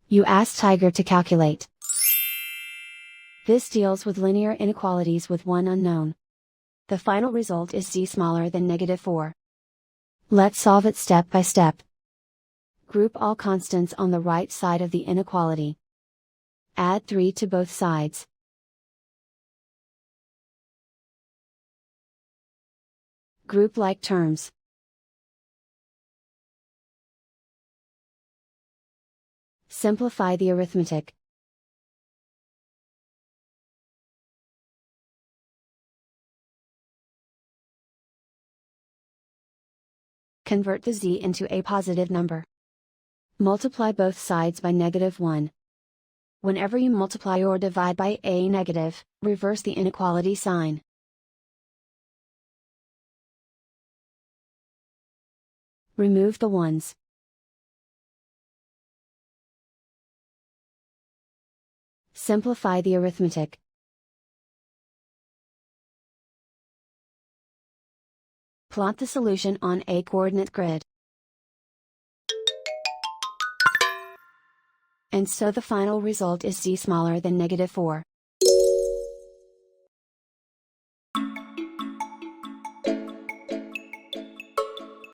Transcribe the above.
You ask Tiger to calculate. This deals with linear inequalities with one unknown. The final result is z smaller than -4. Let's solve it step by step. Group all constants on the right side of the inequality. Add 3 to both sides. Group like terms. Simplify the arithmetic. Convert the z into a positive number. Multiply both sides by -1. Whenever you multiply or divide by a negative, reverse the inequality sign. Remove the ones. Simplify the arithmetic. Plot the solution on a coordinate grid. And so the final result is z smaller than -4.